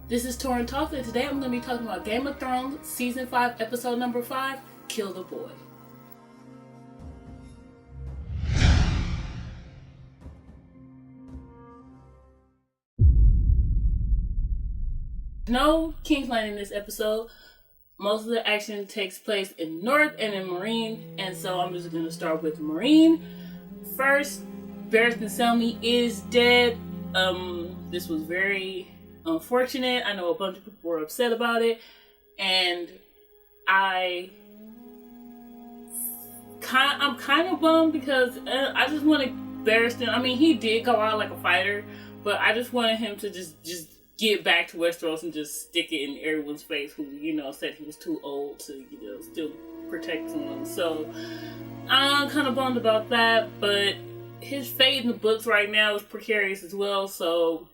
This is Torin Talks, and today I'm going to be talking about Game of Thrones, Season 5, Episode number 5, Kill the Boy. No King's Landing in this episode. Most of the action takes place in North and in Marine, and so I'm just going to start with Marine. First, Varys Selmy is dead. This was very unfortunate. I know a bunch of people were upset about it, and I'm kind of bummed because I just wanted Varys. I mean, he did go out like a fighter, but I just wanted him to just get back to Westeros and just stick it in everyone's face who, said he was too old to, still protect someone. So I'm kind of bummed about that, but his fate in the books right now is precarious as well, so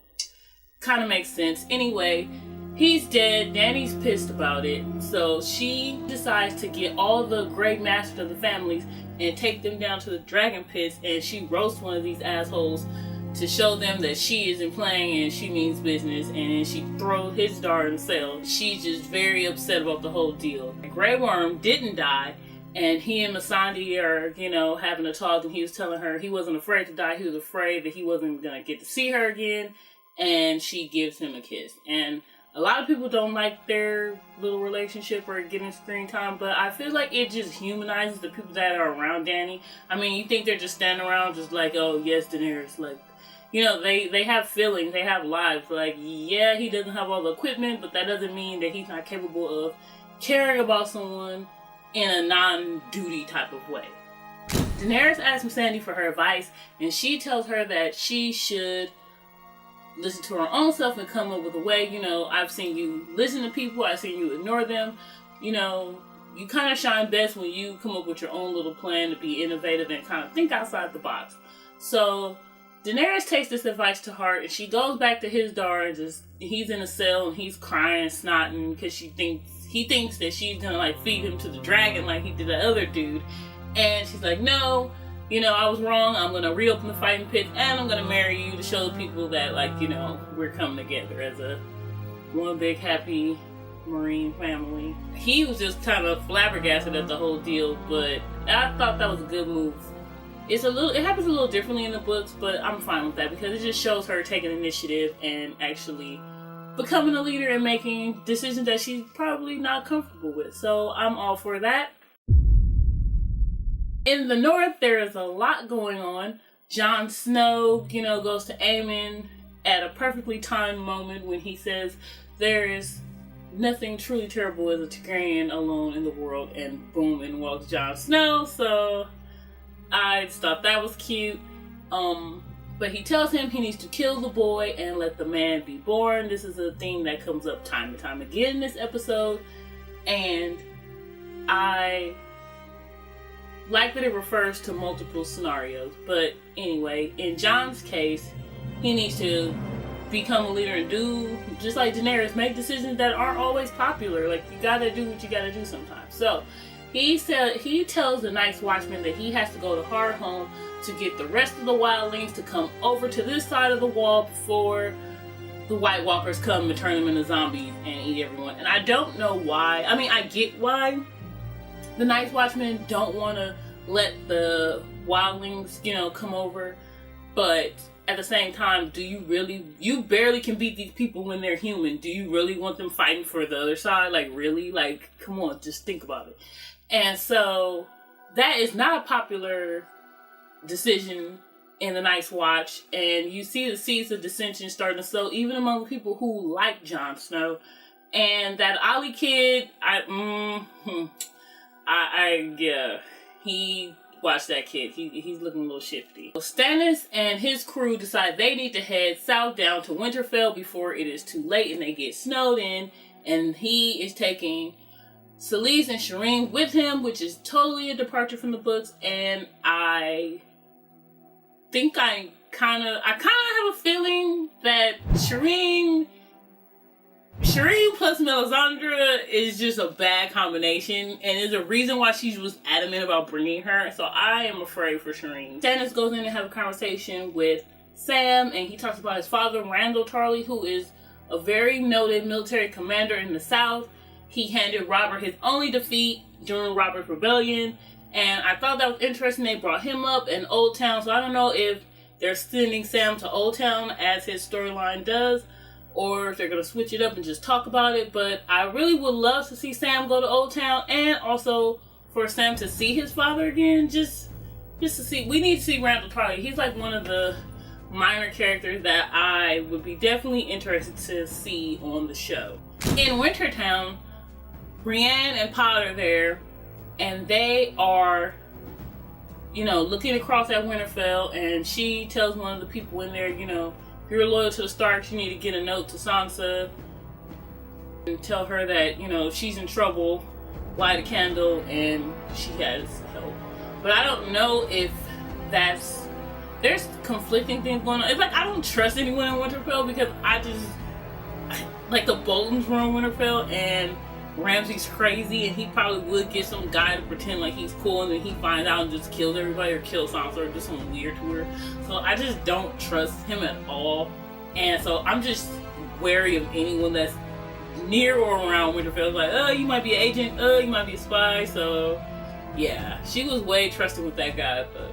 kind of makes sense. Anyway, he's dead. Dany's pissed about it, so she decides to get all the great masters of the families and take them down to the dragon pits, and she roasts one of these assholes to show them that she isn't playing and she means business, and then she throws his daughter in the cell. She's just very upset about the whole deal. Grey Worm didn't die, and he and Missandei are, having a talk, and he was telling her he wasn't afraid to die. He was afraid that he wasn't going to get to see her again, and she gives him a kiss. And a lot of people don't like their little relationship or getting screen time, but I feel like it just humanizes the people that are around Dany. I mean, you think they're just standing around just like, oh, yes, Daenerys, like, they have feelings, they have lives. Like, yeah, he doesn't have all the equipment, but that doesn't mean that he's not capable of caring about someone in a non-duty type of way. Daenerys asks Missandei for her advice, and she tells her that she should listen to her own self and come up with a way. I've seen you listen to people, I've seen you ignore them. You kind of shine best when you come up with your own little plan to be innovative and kind of think outside the box. So Daenerys takes this advice to heart, and she goes back to his daughter, and he's in a cell and he's crying, snotting, because he thinks that she's gonna like feed him to the dragon like he did the other dude. And she's like, no, I was wrong. I'm gonna reopen the fighting pit, and I'm gonna marry you to show the people that, like, we're coming together as one big happy Marine family. He was just kind of flabbergasted at the whole deal, but I thought that was a good move. It happens a little differently in the books, but I'm fine with that because it just shows her taking initiative and actually becoming a leader and making decisions that she's probably not comfortable with. So I'm all for that. In the North, there is a lot going on. Jon Snow, goes to Aemon at a perfectly timed moment when he says there is nothing truly terrible as a Targaryen alone in the world, and boom, in walks Jon Snow. So I thought that was cute. But he tells him he needs to kill the boy and let the man be born. This is a theme that comes up time and time again in this episode, and I like that it refers to multiple scenarios. But anyway, in Jon's case, he needs to become a leader and do, just like Daenerys, make decisions that aren't always popular. Like, you gotta do what you gotta do sometimes. So he tells the Night's Watchman that he has to go to Hardhome to get the rest of the wildlings to come over to this side of the wall before the White Walkers come and turn them into zombies and eat everyone. And I don't know why. I mean, I get why the Night's Watchmen don't want to let the wildlings, come over. But at the same time, you barely can beat these people when they're human. Do you really want them fighting for the other side? Like, really? Like, come on, just think about it. And so that is not a popular decision in the Night's Watch, and you see the seeds of dissension starting to sow even among the people who like Jon Snow. And that Ollie kid, watch that kid. He's looking a little shifty. So Stannis and his crew decide they need to head south down to Winterfell before it is too late and they get snowed in, and he is taking Selyse and Shireen with him, which is totally a departure from the books, and I think I kind of have a feeling that Shireen plus Melisandre is just a bad combination, and there's a reason why she was adamant about bringing her, so I am afraid for Shireen. Stannis goes in and have a conversation with Sam, and he talks about his father, Randall Tarly, who is a very noted military commander in the South. He handed Robert his only defeat during Robert's rebellion, and I thought that was interesting. They brought him up in Old Town, so I don't know if they're sending Sam to Old Town as his storyline does, or if they're going to switch it up and just talk about it. But I really would love to see Sam go to Old Town, and also for Sam to see his father again, just to see. We need to see Randall Tarly. He's like one of the minor characters that I would be definitely interested to see on the show. In Wintertown, Brienne and Pod are there, and they are, looking across at Winterfell, and she tells one of the people in there, if you're loyal to the Starks, you need to get a note to Sansa and tell her that, if she's in trouble, light a candle and she has help. But I don't know if there's conflicting things going on. It's like I don't trust anyone in Winterfell because the Boltons were in Winterfell, and Ramsay's crazy, and he probably would get some guy to pretend like he's cool, and then he finds out and just kills everybody, or kills Sansa, or do something weird to her. So I just don't trust him at all, and so I'm just wary of anyone that's near or around Winterfell. Like, oh, you might be an agent, oh, you might be a spy. So yeah, she was way trusting with that guy, but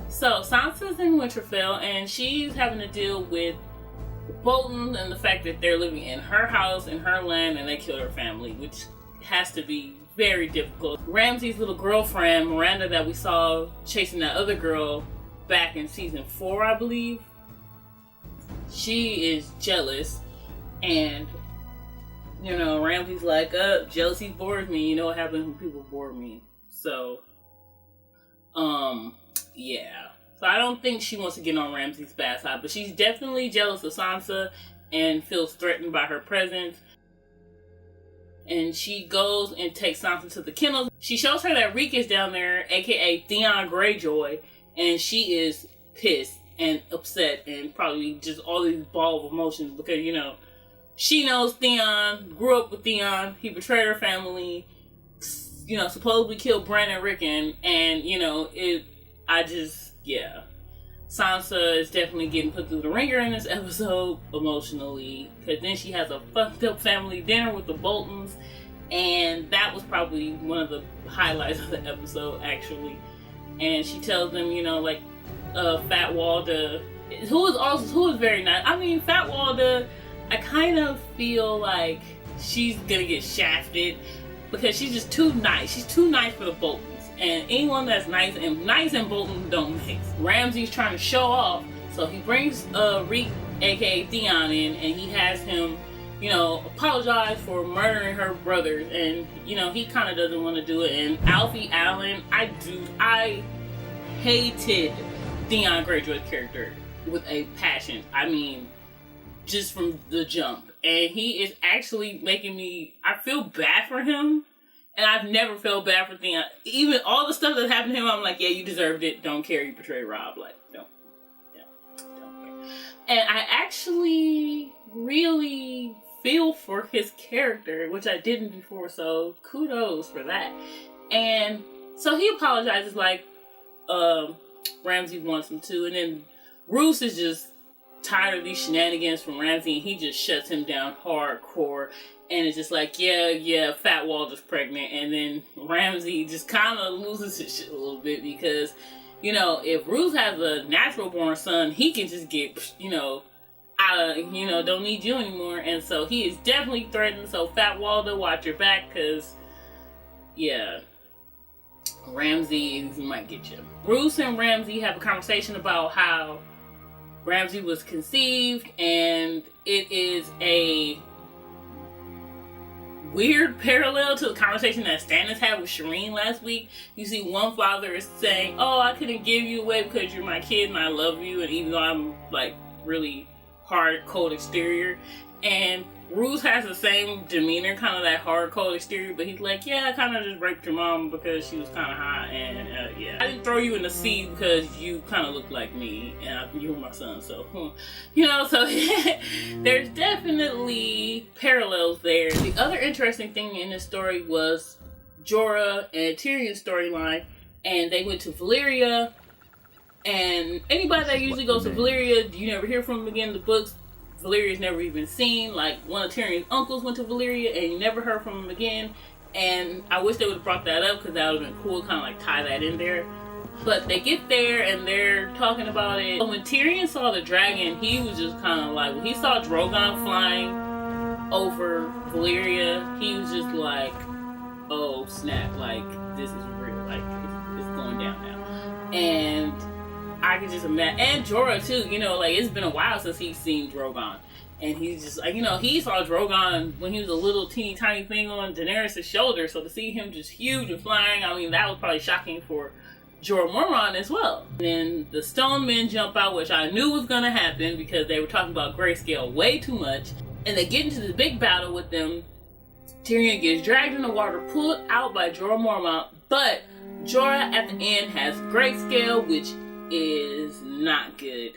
so Sansa's in Winterfell, and she's having to deal with Bolton and the fact that they're living in her house, in her land, and they killed her family, which has to be very difficult. Ramsay's little girlfriend, Miranda, that we saw chasing that other girl back in season 4, I believe, she is jealous, and Ramsay's like, jealousy bores me. You know what happens when people bore me. So, yeah. So I don't think she wants to get on Ramsay's bad side, but she's definitely jealous of Sansa and feels threatened by her presence. And she goes and takes Sansa to the kennels. She shows her that Reek is down there, aka Theon Greyjoy, and she is pissed and upset and probably just all these ball of emotions because, she knows Theon, grew up with Theon, he betrayed her family, supposedly killed Bran and Rickon, and, yeah. Sansa is definitely getting put through the ringer in this episode emotionally, because then she has a fucked up family dinner with the Boltons, and that was probably one of the highlights of the episode, actually. And she tells them, Fat Walda, who is very nice. I mean, Fat Walda, I kind of feel like she's gonna get shafted because she's just too nice. She's too nice for the Boltons. And anyone that's nice and Bolton don't mix. Ramsay's trying to show off, so he brings Reek, aka Theon, in, and he has him, apologize for murdering her brothers, and he kind of doesn't want to do it. And Alfie Allen, I hated Theon Greyjoy's character with a passion. I mean, just from the jump, and he is actually making me. I feel bad for him. And I've never felt bad for Theon. Even all the stuff that happened to him, I'm like, yeah, you deserved it. Don't care. You betrayed Rob. Like, don't care. And I actually really feel for his character, which I didn't before. So kudos for that. And so he apologizes like Ramsay wants him to. And then Roose is just tired of these shenanigans from Ramsay, and he just shuts him down hardcore. And it's just like, yeah, Fat Walda's pregnant. And then Ramsay just kind of loses his shit a little bit because, if Roose has a natural born son, he can just get, out of, don't need you anymore. And so he is definitely threatened. So Fat Walda, watch your back because, yeah, Ramsay might get you. Roose and Ramsay have a conversation about how Ramsay was conceived, and it is a weird parallel to the conversation that Stannis had with Shireen last week. You see, one father is saying, oh, I couldn't give you away because you're my kid and I love you, and even though I'm like really hard, cold exterior. And Roose has the same demeanor, kind of that hard, cold exterior, but he's like, yeah, I kind of just raped your mom because she was kind of hot, and yeah, I didn't throw you in the sea because you kind of look like me, and you were my son, so, so there's definitely parallels there. The other interesting thing in this story was Jorah and Tyrion's storyline, and they went to Valyria, And anybody that usually goes to Valyria, you never hear from them again in the books. Valyria's never even seen. Like, one of Tyrion's uncles went to Valyria and you never heard from him again. And I wish they would have brought that up because that would have been cool, kind of like tie that in there. But they get there and they're talking about it. When Tyrion saw the dragon, he was just kind of like, when he saw Drogon flying over Valyria, he was just like, oh snap, like, this is real, like, it's going down now. And I could just imagine, and Jorah too, you know, like, it's been a while since he's seen Drogon. And he's just like, you know, he saw Drogon when he was a little teeny tiny thing on Daenerys' shoulder, so to see him just huge and flying, I mean, that was probably shocking for Jorah Mormont as well. And then the stone men jump out, which I knew was gonna happen because they were talking about grayscale way too much. And they get into this big battle with them. Tyrion gets dragged in the water, pulled out by Jorah Mormont, but Jorah at the end has grayscale, which is not good.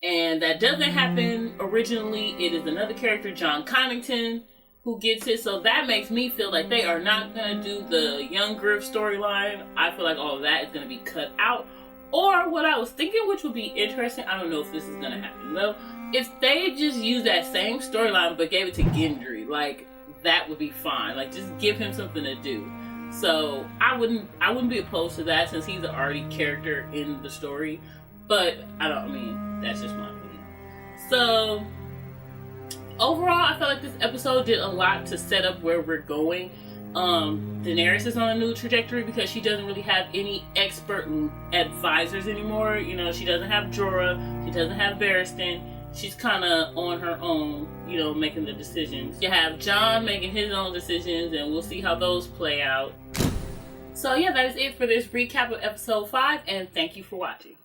And that doesn't happen originally. It is another character, John Connington, who gets it. So that makes me feel like they are not going to do the young Griff storyline. I feel like all of that is going to be cut out. Or what I was thinking, which would be interesting, I don't know if this is going to happen though, if they just use that same storyline but gave it to Gendry, like, that would be fine. Like, just give him something to do. So I wouldn't be opposed to that since he's an already character in the story. But that's just my opinion. So overall, I felt like this episode did a lot to set up where we're going. Daenerys is on a new trajectory because she doesn't really have any expert advisors anymore. You know, she doesn't have Jorah, she doesn't have Barristan. She's kind of on her own, you know, making the decisions. You have Jon making his own decisions, and we'll see how those play out. So yeah, that is it for this recap of episode 5, and thank you for watching.